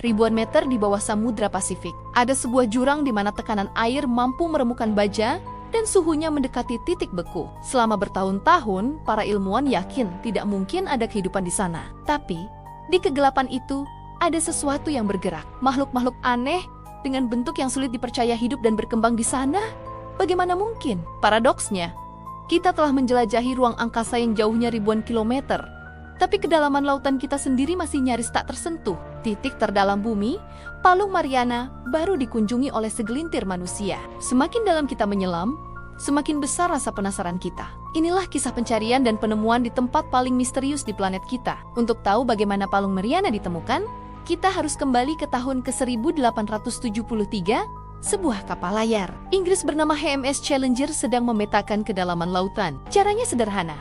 ribuan meter di bawah Samudra Pasifik. Ada sebuah jurang di mana tekanan air mampu meremukkan baja dan suhunya mendekati titik beku. Selama bertahun-tahun, para ilmuwan yakin tidak mungkin ada kehidupan di sana. Tapi, di kegelapan itu, ada sesuatu yang bergerak. Makhluk-makhluk aneh dengan bentuk yang sulit dipercaya hidup dan berkembang di sana. Bagaimana mungkin? Paradoksnya, kita telah menjelajahi ruang angkasa yang jauhnya ribuan kilometer. Tapi kedalaman lautan kita sendiri masih nyaris tak tersentuh. Titik terdalam bumi, Palung Mariana, baru dikunjungi oleh segelintir manusia. Semakin dalam kita menyelam, semakin besar rasa penasaran kita. Inilah kisah pencarian dan penemuan di tempat paling misterius di planet kita. Untuk tahu bagaimana Palung Mariana ditemukan, kita harus kembali ke tahun ke-1873, sebuah kapal layar Inggris bernama HMS Challenger sedang memetakan kedalaman lautan. Caranya sederhana.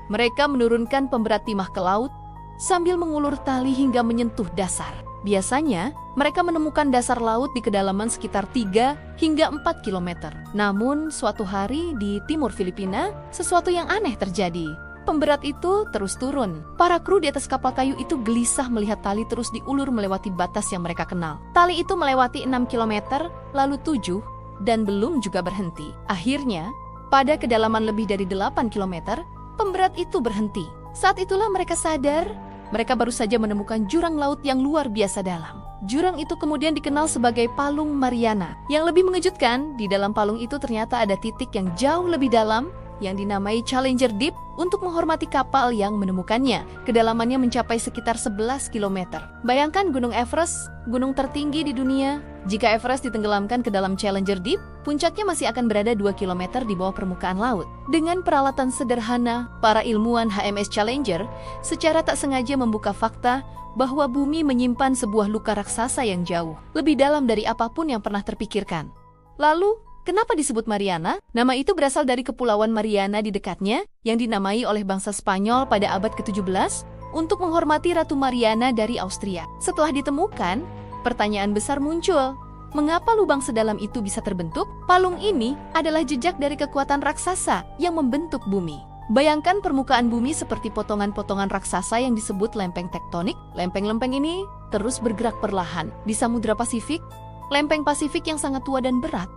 Mereka menurunkan pemberat timah ke laut sambil mengulur tali hingga menyentuh dasar. Biasanya, mereka menemukan dasar laut di kedalaman sekitar 3 hingga 4 km. Namun, suatu hari di timur Filipina, sesuatu yang aneh terjadi. Pemberat itu terus turun. Para kru di atas kapal kayu itu gelisah melihat tali terus diulur melewati batas yang mereka kenal. Tali itu melewati 6 km, lalu 7, dan belum juga berhenti. Akhirnya, pada kedalaman lebih dari 8 km, pemberat itu berhenti. Saat itulah mereka sadar, mereka baru saja menemukan jurang laut yang luar biasa dalam. Jurang itu kemudian dikenal sebagai Palung Mariana. Yang lebih mengejutkan, di dalam palung itu ternyata ada titik yang jauh lebih dalam, yang dinamai Challenger Deep untuk menghormati kapal yang menemukannya. Kedalamannya mencapai sekitar 11 km. Bayangkan Gunung Everest, gunung tertinggi di dunia. Jika Everest ditenggelamkan ke dalam Challenger Deep, puncaknya masih akan berada 2 km di bawah permukaan laut. Dengan peralatan sederhana, para ilmuwan HMS Challenger secara tak sengaja membuka fakta bahwa bumi menyimpan sebuah luka raksasa yang jauh, lebih dalam dari apapun yang pernah terpikirkan. Lalu, kenapa disebut Mariana? Nama itu berasal dari Kepulauan Mariana di dekatnya, yang dinamai oleh bangsa Spanyol pada abad ke-17 untuk menghormati Ratu Mariana dari Austria. Setelah ditemukan, pertanyaan besar muncul. Mengapa lubang sedalam itu bisa terbentuk? Palung ini adalah jejak dari kekuatan raksasa yang membentuk bumi. Bayangkan permukaan bumi seperti potongan-potongan raksasa yang disebut lempeng tektonik. Lempeng-lempeng ini terus bergerak perlahan. Di Samudra Pasifik, lempeng Pasifik yang sangat tua dan berat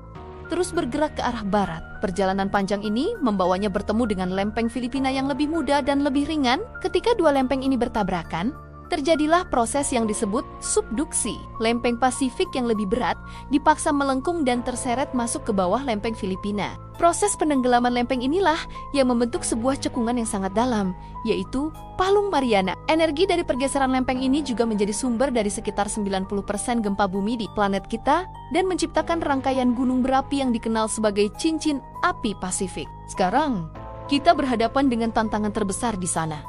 terus bergerak ke arah barat. Perjalanan panjang ini membawanya bertemu dengan lempeng Filipina yang lebih muda dan lebih ringan. Ketika dua lempeng ini bertabrakan, terjadilah proses yang disebut subduksi. Lempeng Pasifik yang lebih berat dipaksa melengkung dan terseret masuk ke bawah lempeng Filipina. Proses penenggelaman lempeng inilah yang membentuk sebuah cekungan yang sangat dalam, yaitu Palung Mariana. Energi dari pergeseran lempeng ini juga menjadi sumber dari sekitar 90% gempa bumi di planet kita dan menciptakan rangkaian gunung berapi yang dikenal sebagai cincin api Pasifik. Sekarang, kita berhadapan dengan tantangan terbesar di sana.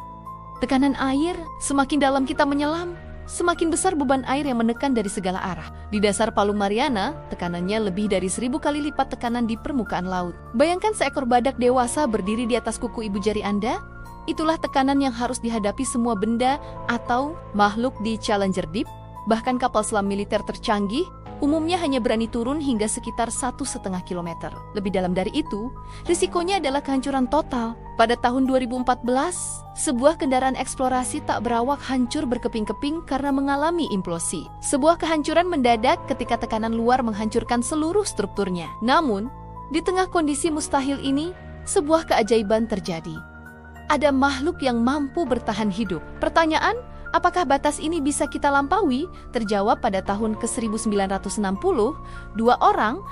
Tekanan air, semakin dalam kita menyelam, semakin besar beban air yang menekan dari segala arah. Di dasar Palung Mariana, tekanannya lebih dari 1000 kali lipat tekanan di permukaan laut. Bayangkan seekor badak dewasa berdiri di atas kuku ibu jari Anda. Itulah tekanan yang harus dihadapi semua benda atau makhluk di Challenger Deep. Bahkan kapal selam militer tercanggih umumnya hanya berani turun hingga sekitar 1,5 km. Lebih dalam dari itu, risikonya adalah kehancuran total. Pada tahun 2014, sebuah kendaraan eksplorasi tak berawak hancur berkeping-keping karena mengalami implosi. Sebuah kehancuran mendadak ketika tekanan luar menghancurkan seluruh strukturnya. Namun, di tengah kondisi mustahil ini, sebuah keajaiban terjadi. Ada makhluk yang mampu bertahan hidup. Pertanyaan, apakah batas ini bisa kita lampaui? Terjawab pada tahun ke-1960, dua orang,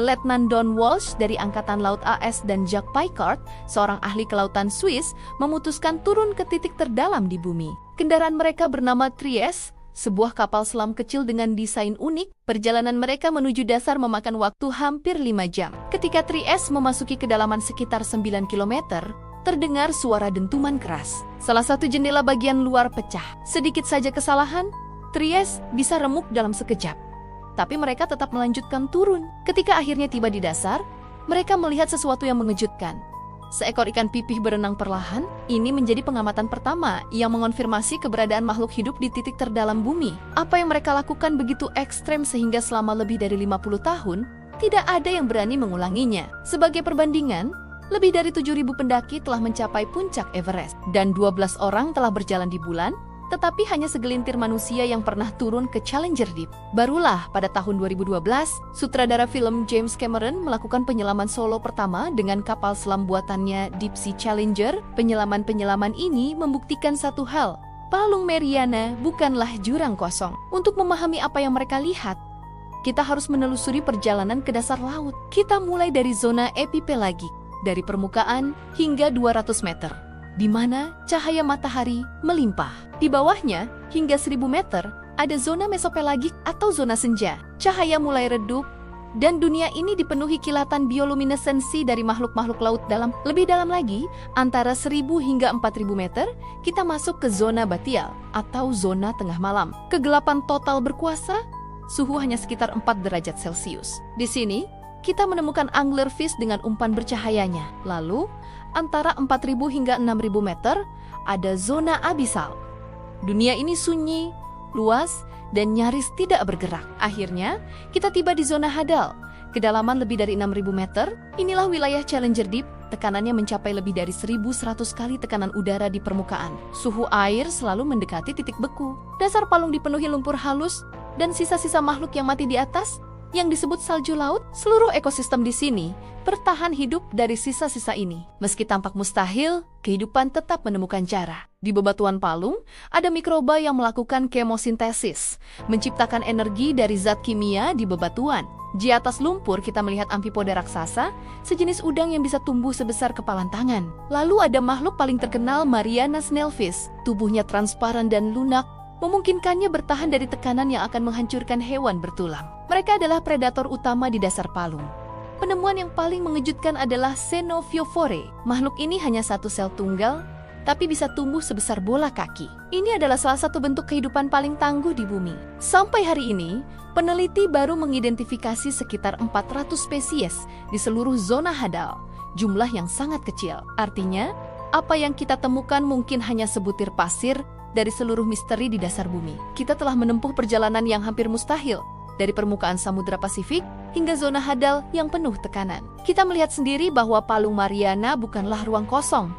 Letnan Don Walsh dari Angkatan Laut AS dan Jacques Piccard, seorang ahli kelautan Swiss, memutuskan turun ke titik terdalam di bumi. Kendaraan mereka bernama Trieste, sebuah kapal selam kecil dengan desain unik. Perjalanan mereka menuju dasar memakan waktu hampir 5 jam. Ketika Trieste memasuki kedalaman sekitar 9 km, terdengar suara dentuman keras. Salah satu jendela bagian luar pecah. Sedikit saja kesalahan, Trieste bisa remuk dalam sekejap. Tapi mereka tetap melanjutkan turun. Ketika akhirnya tiba di dasar, mereka melihat sesuatu yang mengejutkan. Seekor ikan pipih berenang perlahan. Ini menjadi pengamatan pertama yang mengonfirmasi keberadaan makhluk hidup di titik terdalam bumi. Apa yang mereka lakukan begitu ekstrem sehingga selama lebih dari 50 tahun, tidak ada yang berani mengulanginya. Sebagai perbandingan, lebih dari 7.000 pendaki telah mencapai puncak Everest, dan 12 orang telah berjalan di bulan. tetapi hanya segelintir manusia yang pernah turun ke Challenger Deep. Barulah pada tahun 2012, sutradara film James Cameron melakukan penyelaman solo pertama dengan kapal selam buatannya Deep Sea Challenger. Penyelaman-penyelaman ini membuktikan satu hal, Palung Mariana bukanlah jurang kosong. Untuk memahami apa yang mereka lihat, kita harus menelusuri perjalanan ke dasar laut. Kita mulai dari zona epipelagik, dari permukaan hingga 200 meter, di mana cahaya matahari melimpah. Di bawahnya, hingga 1000 meter, ada zona mesopelagik atau zona senja. Cahaya mulai redup, dan dunia ini dipenuhi kilatan bioluminesensi dari makhluk-makhluk laut dalam. Lebih dalam lagi, antara 1000 hingga 4000 meter, kita masuk ke zona batial atau zona tengah malam. Kegelapan total berkuasa, suhu hanya sekitar 4 derajat Celcius. Di sini, kita menemukan anglerfish dengan umpan bercahayanya. Lalu, antara 4000 hingga 6000 meter, ada zona abisal. Dunia ini sunyi, luas, dan nyaris tidak bergerak. Akhirnya, kita tiba di zona hadal. Kedalaman lebih dari 6000 meter, inilah wilayah Challenger Deep. Tekanannya mencapai lebih dari 1100 kali tekanan udara di permukaan. Suhu air selalu mendekati titik beku. Dasar palung dipenuhi lumpur halus, dan sisa-sisa makhluk yang mati di atas, yang disebut salju laut. Seluruh ekosistem di sini bertahan hidup dari sisa-sisa ini. Meski tampak mustahil, kehidupan tetap menemukan cara. Di bebatuan palung, ada mikroba yang melakukan kemosintesis, menciptakan energi dari zat kimia di bebatuan. Di atas lumpur kita melihat amfipoda raksasa, sejenis udang yang bisa tumbuh sebesar kepalan tangan. Lalu ada makhluk paling terkenal, Mariana snailfish. Tubuhnya transparan dan lunak, memungkinkannya bertahan dari tekanan yang akan menghancurkan hewan bertulang. Mereka adalah predator utama di dasar palung. Penemuan yang paling mengejutkan adalah Xenophyophore. Makhluk ini hanya satu sel tunggal, tapi bisa tumbuh sebesar bola kaki. Ini adalah salah satu bentuk kehidupan paling tangguh di bumi. Sampai hari ini, peneliti baru mengidentifikasi sekitar 400 spesies di seluruh zona hadal, jumlah yang sangat kecil. Artinya, apa yang kita temukan mungkin hanya sebutir pasir dari seluruh misteri di dasar bumi. Kita telah menempuh perjalanan yang hampir mustahil, dari permukaan Samudra Pasifik hingga zona hadal yang penuh tekanan. Kita melihat sendiri bahwa Palung Mariana bukanlah ruang kosong,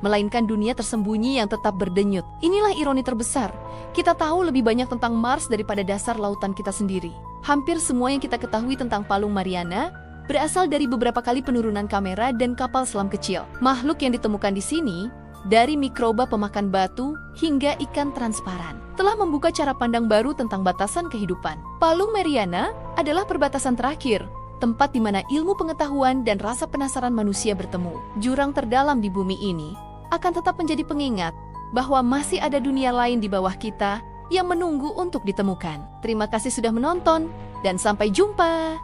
melainkan dunia tersembunyi yang tetap berdenyut. Inilah ironi terbesar. Kita tahu lebih banyak tentang Mars daripada dasar lautan kita sendiri. Hampir semua yang kita ketahui tentang Palung Mariana berasal dari beberapa kali penurunan kamera dan kapal selam kecil. Makhluk yang ditemukan di sini, dari mikroba pemakan batu hingga ikan transparan, telah membuka cara pandang baru tentang batasan kehidupan. Palung Mariana adalah perbatasan terakhir, tempat di mana ilmu pengetahuan dan rasa penasaran manusia bertemu. Jurang terdalam di bumi ini akan tetap menjadi pengingat bahwa masih ada dunia lain di bawah kita yang menunggu untuk ditemukan. Terima kasih sudah menonton, dan sampai jumpa!